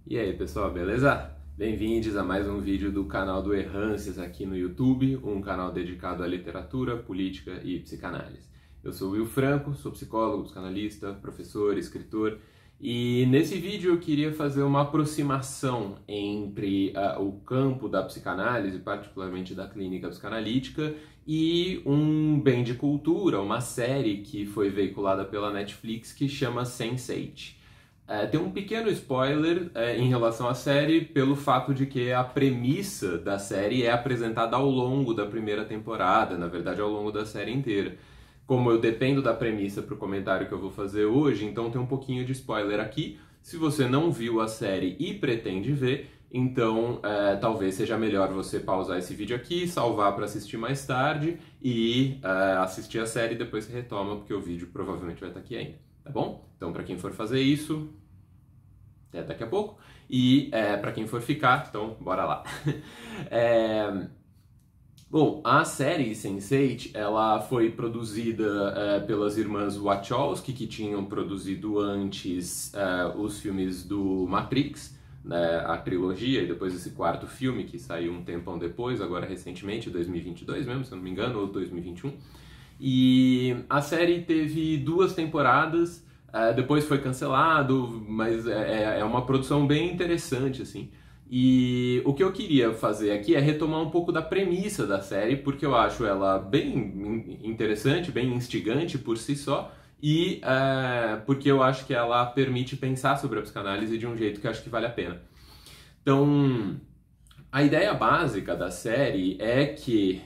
E aí pessoal, beleza? Bem-vindos a mais um vídeo do canal do Errâncias aqui no YouTube, um canal dedicado à literatura, política e psicanálise. Eu sou o Will Franco, sou psicólogo, psicanalista, professor, escritor, e nesse vídeo eu queria fazer uma aproximação entre o campo da psicanálise, particularmente da clínica psicanalítica, e um bem de cultura, uma série que foi veiculada pela Netflix que chama Sense8. Tem um pequeno spoiler em relação à série pelo fato de que a premissa da série é apresentada ao longo da primeira temporada, na verdade ao longo da série inteira. Como eu dependo da premissa para o comentário que eu vou fazer hoje, então tem um pouquinho de spoiler aqui. Se você não viu a série e pretende ver, então talvez seja melhor você pausar esse vídeo aqui, salvar para assistir mais tarde e assistir a série e depois você retoma, porque o vídeo provavelmente vai estar aqui ainda, tá bom? Então para quem for fazer isso, até daqui a pouco. E para quem for ficar, então bora lá. Bom, a série Sense8, ela foi produzida pelas irmãs Wachowski, que tinham produzido antes os filmes do Matrix, né, a trilogia, e depois esse quarto filme, que saiu um tempão depois, agora recentemente, 2022 mesmo, se eu não me engano, ou 2021. E a série teve 2 temporadas, depois foi cancelado, mas é uma produção bem interessante, assim. E o que eu queria fazer aqui é retomar um pouco da premissa da série, porque eu acho ela bem interessante, bem instigante por si só, e porque eu acho que ela permite pensar sobre a psicanálise de um jeito que eu acho que vale a pena. Então, a ideia básica da série é que,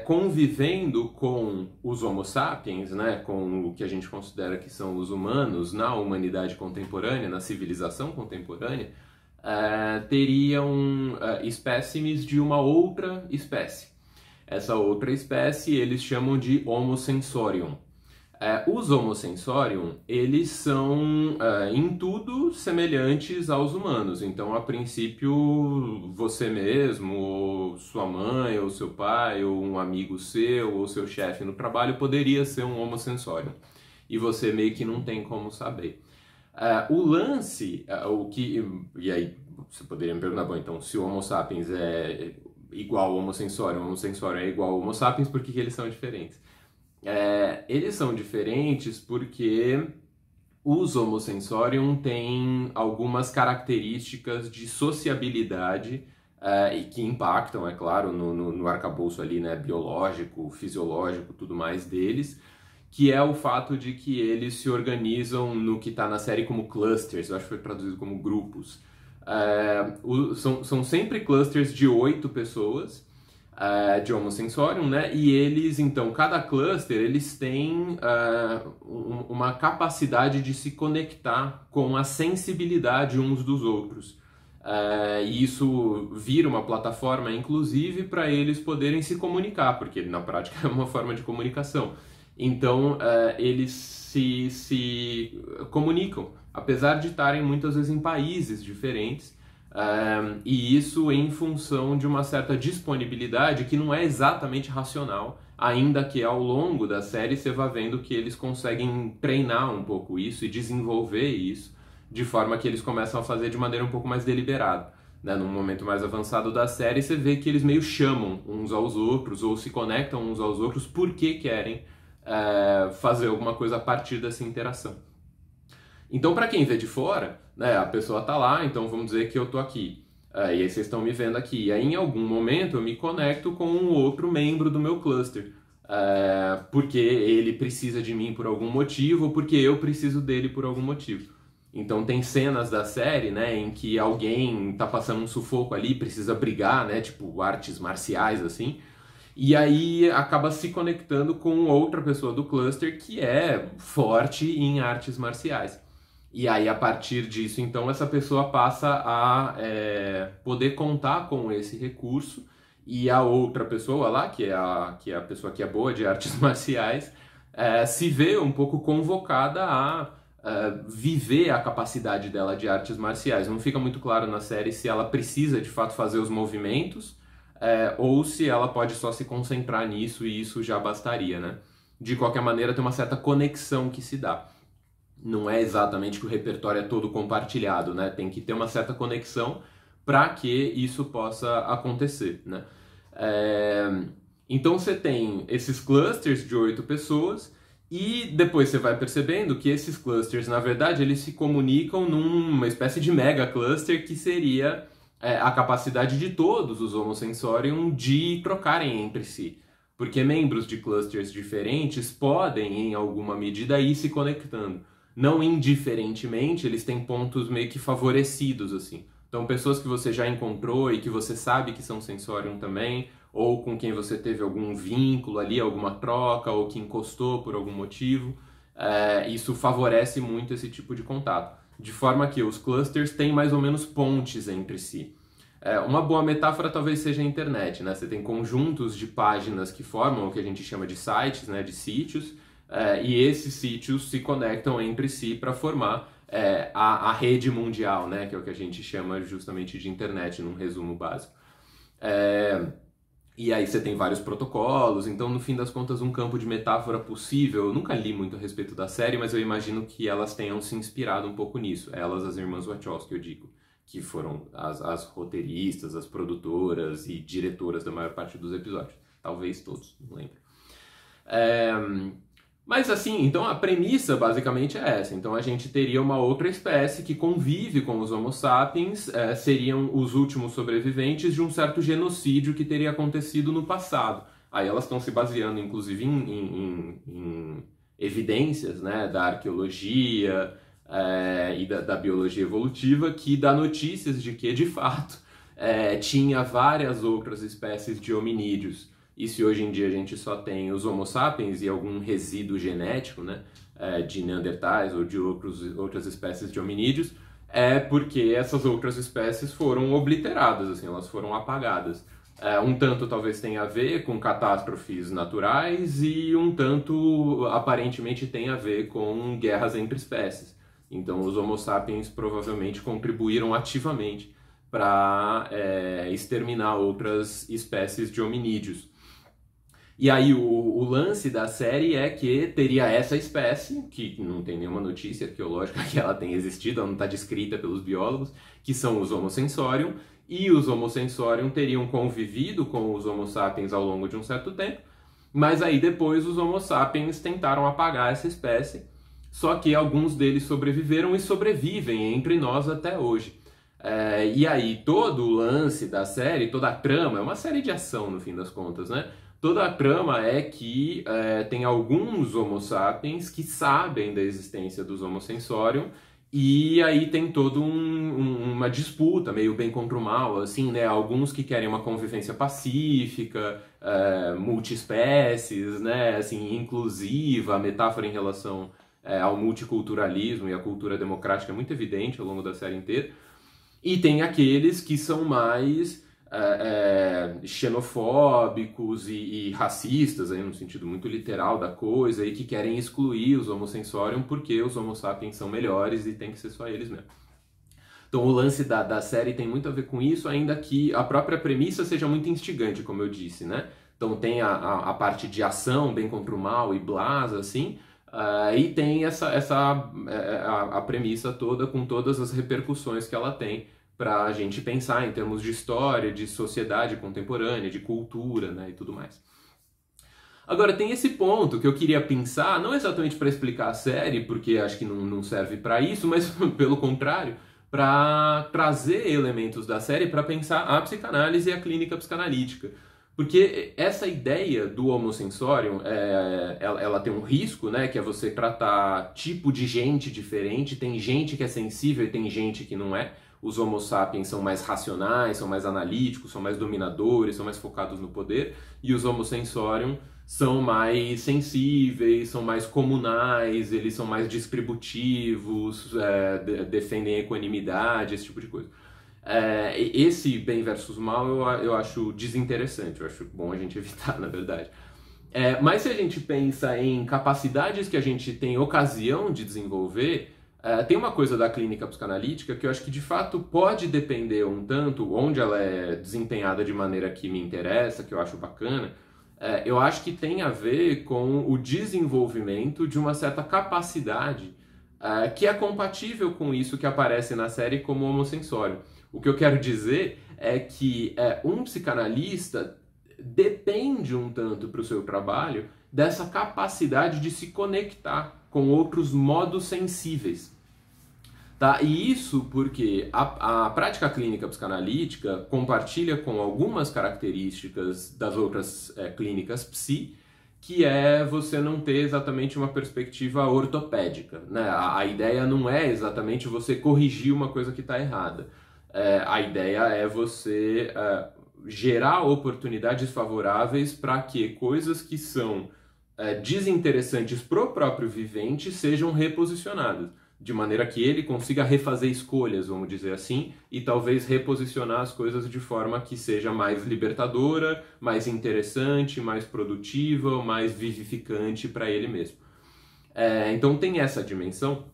convivendo com os Homo sapiens, né, com o que a gente considera que são os humanos na humanidade contemporânea, na civilização contemporânea, teriam espécimes de uma outra espécie. Essa outra espécie eles chamam de Homo sensorium. Os Homo sensorium, eles são em tudo semelhantes aos humanos. Então, a princípio, você mesmo, ou sua mãe, ou seu pai, ou um amigo seu, ou seu chefe no trabalho poderia ser um Homo sensorium. E você meio que não tem como saber. O lance, e aí você poderia me perguntar, bom, então se o Homo sapiens é igual ao Homo sensorium é igual ao Homo sapiens, por que eles são diferentes? Eles são diferentes porque os Homo sensorium têm algumas características de sociabilidade e que impactam, é claro, no arcabouço ali, né, biológico, fisiológico, tudo mais deles, que é o fato de que eles se organizam no que está na série como clusters, eu acho que foi traduzido como grupos. São sempre clusters de 8 pessoas, de Homo sensorium, né? E eles, então, cada cluster, eles têm uma capacidade de se conectar com a sensibilidade uns dos outros. E isso vira uma plataforma, inclusive, para eles poderem se comunicar, porque na prática é uma forma de comunicação. Então, eles se comunicam, apesar de estarem muitas vezes em países diferentes, e isso em função de uma certa disponibilidade que não é exatamente racional, ainda que ao longo da série você vá vendo que eles conseguem treinar um pouco isso e desenvolver isso, de forma que eles começam a fazer de maneira um pouco mais deliberada. Num momento mais avançado da série, você vê que eles meio chamam uns aos outros, ou se conectam uns aos outros porque querem fazer alguma coisa a partir dessa interação. Então, para quem vê de fora, né, a pessoa tá lá, então vamos dizer que eu tô aqui, e aí vocês estão me vendo aqui, e aí em algum momento eu me conecto com um outro membro do meu cluster, porque ele precisa de mim por algum motivo, ou porque eu preciso dele por algum motivo. Então tem cenas da série, né, em que alguém tá passando um sufoco ali, precisa brigar, né, tipo artes marciais, assim, e aí acaba se conectando com outra pessoa do cluster que é forte em artes marciais. E aí, a partir disso, então, essa pessoa passa a poder contar com esse recurso, e a outra pessoa lá, que é a pessoa que é boa de artes marciais, se vê um pouco convocada a viver a capacidade dela de artes marciais. Não fica muito claro na série se ela precisa, de fato, fazer os movimentos, ou se ela pode só se concentrar nisso e isso já bastaria, né? De qualquer maneira, tem uma certa conexão que se dá. Não é exatamente que o repertório é todo compartilhado, né? Tem que ter uma certa conexão para que isso possa acontecer, né? É, Então você tem esses clusters de 8 pessoas e depois você vai percebendo que esses clusters, na verdade, eles se comunicam numa espécie de mega cluster que seria a capacidade de todos os Homo sensorium de trocarem entre si. Porque membros de clusters diferentes podem, em alguma medida, ir se conectando. Não indiferentemente, eles têm pontos meio que favorecidos, assim. Então, pessoas que você já encontrou e que você sabe que são sensorium também, ou com quem você teve algum vínculo ali, alguma troca, ou que encostou por algum motivo, isso favorece muito esse tipo de contato. De forma que os clusters têm mais ou menos pontes entre si. Uma boa metáfora talvez seja a internet, né? Você tem conjuntos de páginas que formam o que a gente chama de sites, né? De sítios, e esses sítios se conectam entre si para formar a rede mundial, né? Que é o que a gente chama justamente de internet, num resumo básico. E aí você tem vários protocolos, então no fim das contas um campo de metáfora possível, eu nunca li muito a respeito da série, mas eu imagino que elas tenham se inspirado um pouco nisso, elas, as irmãs Wachowski, eu digo, que foram as roteiristas, as produtoras e diretoras da maior parte dos episódios, talvez todos, não lembro. Mas assim, então a premissa basicamente é essa. Então a gente teria uma outra espécie que convive com os Homo sapiens, seriam os últimos sobreviventes de um certo genocídio que teria acontecido no passado. Aí elas estão se baseando inclusive em evidências, né, da arqueologia e da biologia evolutiva que dá notícias de que de fato tinha várias outras espécies de hominídeos. E se hoje em dia a gente só tem os Homo sapiens e algum resíduo genético, né, de neandertais ou de outras espécies de hominídeos, é porque essas outras espécies foram obliteradas, assim, elas foram apagadas. Um tanto talvez tenha a ver com catástrofes naturais e um tanto aparentemente tem a ver com guerras entre espécies. Então os Homo sapiens provavelmente contribuíram ativamente para exterminar outras espécies de hominídeos. E aí o lance da série é que teria essa espécie, que não tem nenhuma notícia arqueológica que ela tenha existido, ela não está descrita pelos biólogos, que são os Homo sensorium, e os Homo sensorium teriam convivido com os Homo sapiens ao longo de um certo tempo, mas aí depois os Homo sapiens tentaram apagar essa espécie, só que alguns deles sobreviveram e sobrevivem entre nós até hoje. E aí todo o lance da série, toda a trama, é uma série de ação no fim das contas, né? Toda a trama é que tem alguns Homo sapiens que sabem da existência dos Homo sensorium e aí tem toda uma disputa, meio bem contra o mal, assim, né? Alguns que querem uma convivência pacífica, multiespécies, né? Assim, inclusiva, a metáfora em relação ao multiculturalismo e à cultura democrática é muito evidente ao longo da série inteira. E tem aqueles que são mais xenofóbicos e racistas, aí, no sentido muito literal da coisa, e que querem excluir os Homo sensorium porque os Homo sapiens são melhores e tem que ser só eles mesmo. Então o lance da série tem muito a ver com isso, ainda que a própria premissa seja muito instigante, como eu disse, né? Então tem a parte de ação, bem contra o mal e blasa, assim, e tem a premissa toda com todas as repercussões que ela tem para a gente pensar em termos de história, de sociedade contemporânea, de cultura, né, e tudo mais. Agora, tem esse ponto que eu queria pensar, não exatamente para explicar a série, porque acho que não serve para isso, mas pelo contrário, para trazer elementos da série para pensar a psicanálise e a clínica psicanalítica. Porque essa ideia do Homo sensorium, ela tem um risco, né, que é você tratar tipo de gente diferente, tem gente que é sensível e tem gente que não é. Os Homo sapiens são mais racionais, são mais analíticos, são mais dominadores, são mais focados no poder, e os Homo sensorium são mais sensíveis, são mais comunais, eles são mais distributivos, defendem a equanimidade, esse tipo de coisa. Esse bem versus mal eu acho desinteressante, eu acho bom a gente evitar, na verdade. Mas se a gente pensa em capacidades que a gente tem ocasião de desenvolver, tem uma coisa da clínica psicanalítica que eu acho que de fato pode depender um tanto, onde ela é desempenhada de maneira que me interessa, que eu acho bacana, eu acho que tem a ver com o desenvolvimento de uma certa capacidade que é compatível com isso que aparece na série como homossensório. O que eu quero dizer é que um psicanalista depende um tanto para o seu trabalho dessa capacidade de se conectar com outros modos sensíveis. Tá? E isso porque a prática clínica psicanalítica compartilha com algumas características das outras clínicas psi, que é você não ter exatamente uma perspectiva ortopédica, né? A ideia não é exatamente você corrigir uma coisa que está errada. A ideia é você gerar oportunidades favoráveis para que coisas que são desinteressantes para o próprio vivente sejam reposicionadas, de maneira que ele consiga refazer escolhas, vamos dizer assim, e talvez reposicionar as coisas de forma que seja mais libertadora, mais interessante, mais produtiva, mais vivificante para ele mesmo. Então tem essa dimensão.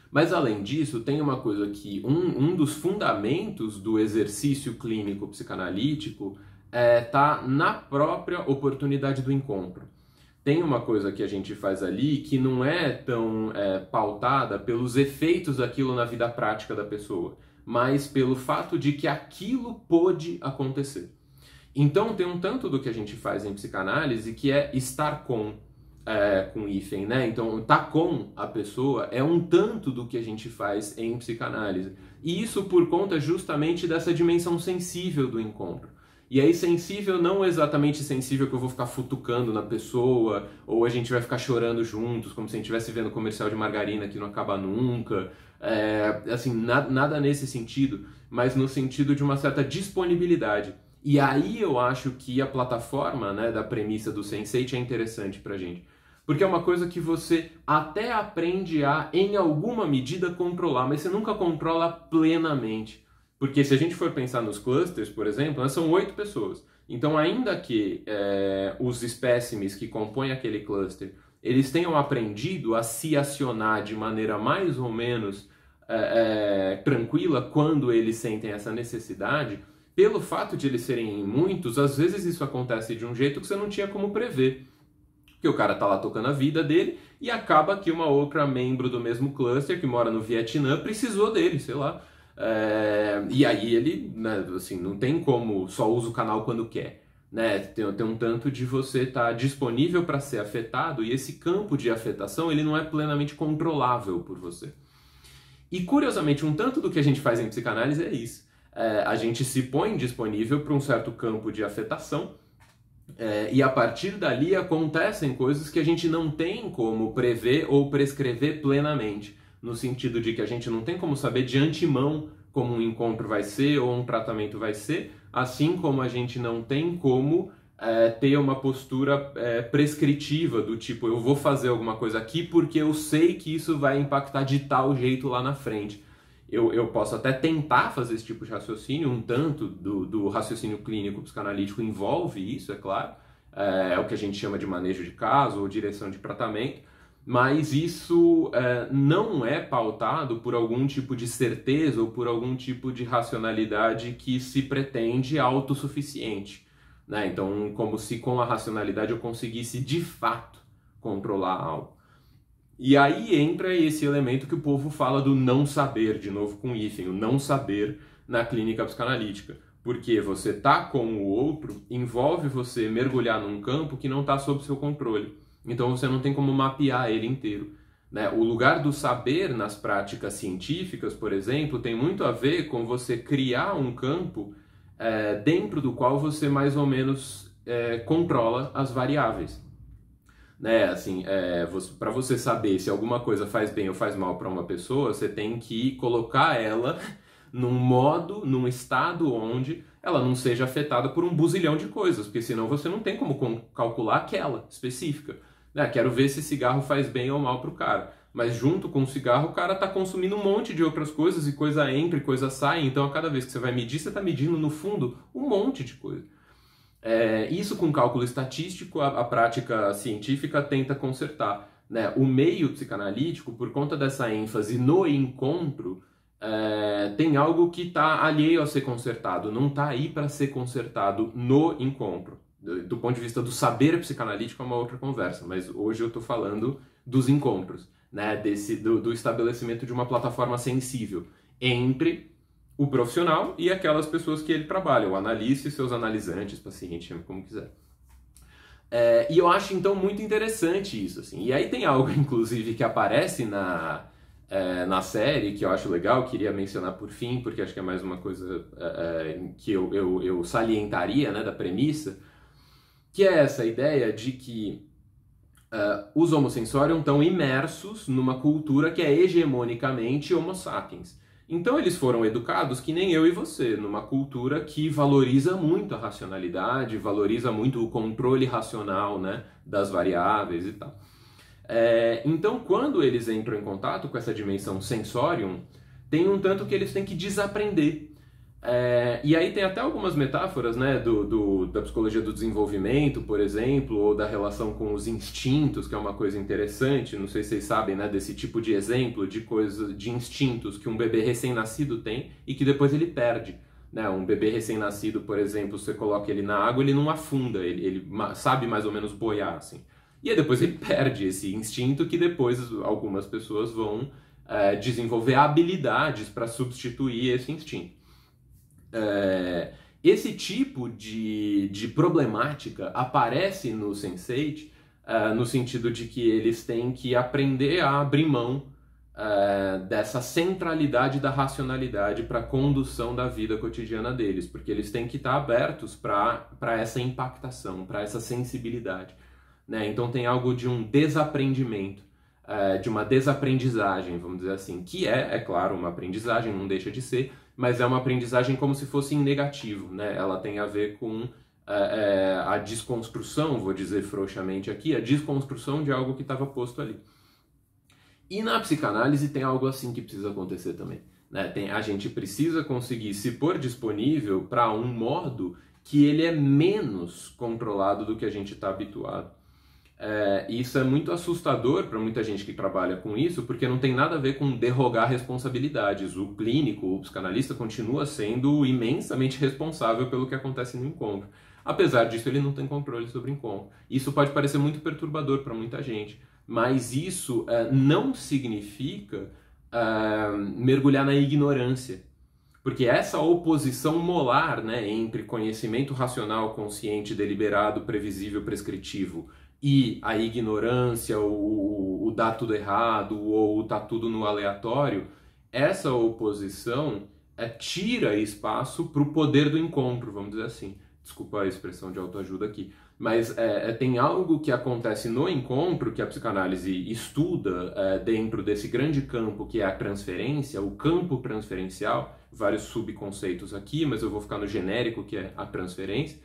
Mas além disso, tem uma coisa que um dos fundamentos do exercício clínico psicanalítico tá na própria oportunidade do encontro. Tem uma coisa que a gente faz ali que não é tão pautada pelos efeitos daquilo na vida prática da pessoa, mas pelo fato de que aquilo pôde acontecer. Então tem um tanto do que a gente faz em psicanálise que é estar com hífen, né? Então estar com a pessoa é um tanto do que a gente faz em psicanálise. E isso por conta justamente dessa dimensão sensível do encontro. E aí sensível não exatamente sensível que eu vou ficar futucando na pessoa, ou a gente vai ficar chorando juntos, como se a gente estivesse vendo comercial de margarina que não acaba nunca. Assim, nada nesse sentido, mas no sentido de uma certa disponibilidade. E aí eu acho que a plataforma, né, da premissa do Sense8 é interessante pra gente. Porque é uma coisa que você até aprende a, em alguma medida, controlar, mas você nunca controla plenamente. Porque se a gente for pensar nos clusters, por exemplo, né, são 8 pessoas. Então, ainda que os espécimes que compõem aquele cluster, eles tenham aprendido a se acionar de maneira mais ou menos tranquila quando eles sentem essa necessidade, pelo fato de eles serem muitos, às vezes isso acontece de um jeito que você não tinha como prever. Porque o cara tá lá tocando a vida dele e acaba que uma outra membro do mesmo cluster que mora no Vietnã precisou dele, sei lá. E aí ele, né, assim, não tem como só usa o canal quando quer, né? Tem um tanto de você estar disponível para ser afetado e esse campo de afetação ele não é plenamente controlável por você. E curiosamente, um tanto do que a gente faz em psicanálise é isso. A gente se põe disponível para um certo campo de afetação e a partir dali acontecem coisas que a gente não tem como prever ou prescrever plenamente. No sentido de que a gente não tem como saber de antemão como um encontro vai ser ou um tratamento vai ser, assim como a gente não tem como ter uma postura prescritiva do tipo, eu vou fazer alguma coisa aqui porque eu sei que isso vai impactar de tal jeito lá na frente. Eu posso até tentar fazer esse tipo de raciocínio, um tanto do raciocínio clínico psicanalítico envolve isso, é claro, é o que a gente chama de manejo de caso ou direção de tratamento, mas isso não é pautado por algum tipo de certeza ou por algum tipo de racionalidade que se pretende autossuficiente, né? Então, como se com a racionalidade eu conseguisse de fato controlar algo. E aí entra esse elemento que o povo fala do não saber, de novo com hífen, o não saber na clínica psicanalítica. Porque você tá com o outro envolve você mergulhar num campo que não está sob seu controle. Então você não tem como mapear ele inteiro, né? O lugar do saber nas práticas científicas, por exemplo, tem muito a ver com você criar um campo dentro do qual você mais ou menos controla as variáveis. Né? Assim, para você saber se alguma coisa faz bem ou faz mal para uma pessoa, você tem que colocar ela num modo, num estado onde ela não seja afetada por um buzilhão de coisas, porque senão você não tem como calcular aquela específica. Quero ver se cigarro faz bem ou mal pro cara. Mas junto com o cigarro, o cara tá consumindo um monte de outras coisas, e coisa entra e coisa sai. Então, a cada vez que você vai medir, você tá medindo, no fundo, um monte de coisa. Isso com cálculo estatístico, a prática científica tenta consertar, né? O meio psicanalítico, por conta dessa ênfase no encontro, tem algo que tá alheio a ser consertado. Não tá aí para ser consertado no encontro. Do ponto de vista do saber psicanalítico é uma outra conversa, mas hoje eu estou falando dos encontros. né, do estabelecimento de uma plataforma sensível entre o profissional e aquelas pessoas que ele trabalha, o analista e seus analisantes, paciente, chame como quiser. E eu acho, então, muito interessante isso, assim. E aí tem algo, inclusive, que aparece na série, que eu acho legal, queria mencionar por fim, porque acho que é mais uma coisa que eu salientaria, né, da premissa, que é essa ideia de que os Homo sensorium estão imersos numa cultura que é hegemonicamente Homo sapiens. Então eles foram educados que nem eu e você, numa cultura que valoriza muito a racionalidade, valoriza muito o controle racional, né, das variáveis e tal. Então quando eles entram em contato com essa dimensão sensorium, tem um tanto que eles têm que desaprender. E aí tem até algumas metáforas, né, da psicologia do desenvolvimento, por exemplo, ou da relação com os instintos, que é uma coisa interessante. Não sei se vocês sabem, né, desse tipo de exemplo de instintos que um bebê recém-nascido tem e que depois ele perde. Né? Um bebê recém-nascido, por exemplo, você coloca ele na água, ele não afunda, ele sabe mais ou menos boiar, assim. E aí depois ele perde esse instinto que depois algumas pessoas vão desenvolver habilidades para substituir esse instinto. Esse tipo de problemática aparece no Sense8 no sentido de que eles têm que aprender a abrir mão dessa centralidade da racionalidade para a condução da vida cotidiana deles, porque eles têm que estar abertos para essa impactação, para essa sensibilidade. Né? Então tem algo de um desaprendimento, de uma desaprendizagem, vamos dizer assim, que é claro, uma aprendizagem, não deixa de ser, mas é uma aprendizagem como se fosse em negativo, né? Ela tem a ver com a desconstrução, vou dizer frouxamente aqui, a desconstrução de algo que estava posto ali. E na psicanálise tem algo assim que precisa acontecer também. Né? A gente precisa conseguir se pôr disponível para um modo que ele é menos controlado do que a gente está habituado. Isso é muito assustador para muita gente que trabalha com isso, porque não tem nada a ver com derrogar responsabilidades. O clínico, o psicanalista, continua sendo imensamente responsável pelo que acontece no encontro. Apesar disso, ele não tem controle sobre o encontro. Isso pode parecer muito perturbador para muita gente, mas isso não significa mergulhar na ignorância. Porque essa oposição molar, né, entre conhecimento racional, consciente, deliberado, previsível, prescritivo e a ignorância, o dar tudo errado ou o tá tudo no aleatório, essa oposição tira espaço para o poder do encontro, vamos dizer assim. Desculpa a expressão de autoajuda aqui. Mas tem algo que acontece no encontro que a psicanálise estuda dentro desse grande campo que é a transferência, o campo transferencial, vários subconceitos aqui, mas eu vou ficar no genérico que é a transferência.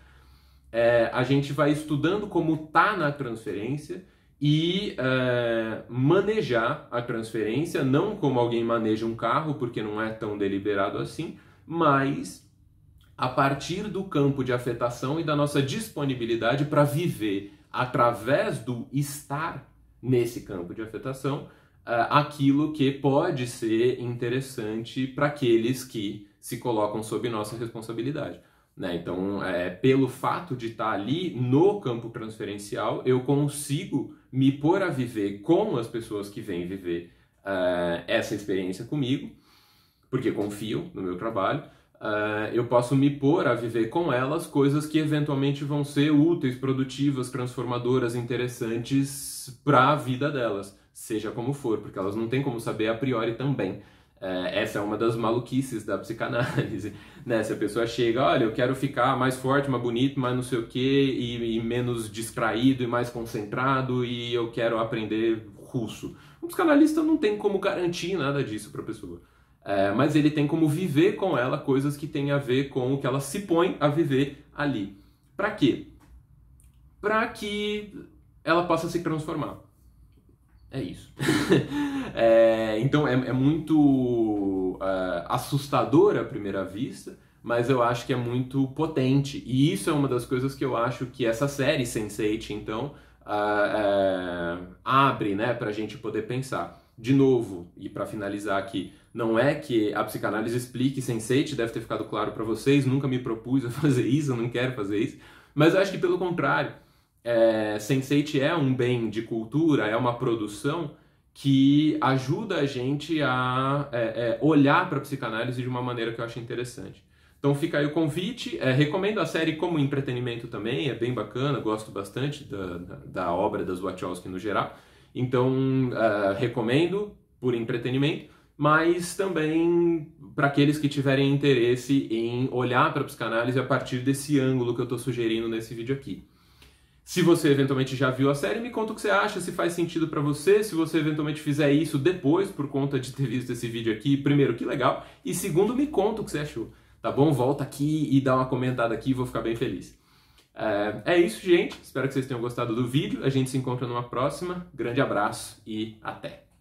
A gente vai estudando como tá na transferência e manejar a transferência, não como alguém maneja um carro, porque não é tão deliberado assim, mas a partir do campo de afetação e da nossa disponibilidade para viver, através do estar nesse campo de afetação, aquilo que pode ser interessante para aqueles que se colocam sob nossa responsabilidade. Né? Então, pelo fato de estar ali no campo transferencial, eu consigo me pôr a viver com as pessoas que vêm viver essa experiência comigo, porque confiam no meu trabalho. Eu posso me pôr a viver com elas coisas que eventualmente vão ser úteis, produtivas, transformadoras, interessantes para a vida delas, seja como for, porque elas não têm como saber a priori também. Essa é uma das maluquices da psicanálise, né? Se a pessoa chega, olha, eu quero ficar mais forte, mais bonito, mais não sei o quê, e menos distraído e mais concentrado, e eu quero aprender russo. O psicanalista não tem como garantir nada disso para a pessoa. Mas ele tem como viver com ela coisas que têm a ver com o que ela se põe a viver ali. Para quê? Para que ela possa se transformar. É isso. Então é muito assustador à primeira vista, mas eu acho que é muito potente. E isso é uma das coisas que eu acho que essa série Sense8, então, abre, né, para a gente poder pensar. De novo, e para finalizar aqui, não é que a psicanálise explique Sense8, deve ter ficado claro para vocês, nunca me propus a fazer isso, eu não quero fazer isso, mas eu acho que pelo contrário, Sense8 é um bem de cultura, é uma produção que ajuda a gente a olhar para a psicanálise de uma maneira que eu acho interessante. Então fica aí o convite, recomendo a série como entretenimento também, é bem bacana, gosto bastante da obra das Wachowski no geral, então recomendo por entretenimento, mas também para aqueles que tiverem interesse em olhar para a psicanálise a partir desse ângulo que eu estou sugerindo nesse vídeo aqui. Se você eventualmente já viu a série, me conta o que você acha, se faz sentido pra você, se você eventualmente fizer isso depois, por conta de ter visto esse vídeo aqui, primeiro, que legal, e segundo, me conta o que você achou, tá bom? Volta aqui e dá uma comentada aqui, vou ficar bem feliz. É isso, gente, espero que vocês tenham gostado do vídeo, a gente se encontra numa próxima, grande abraço e até!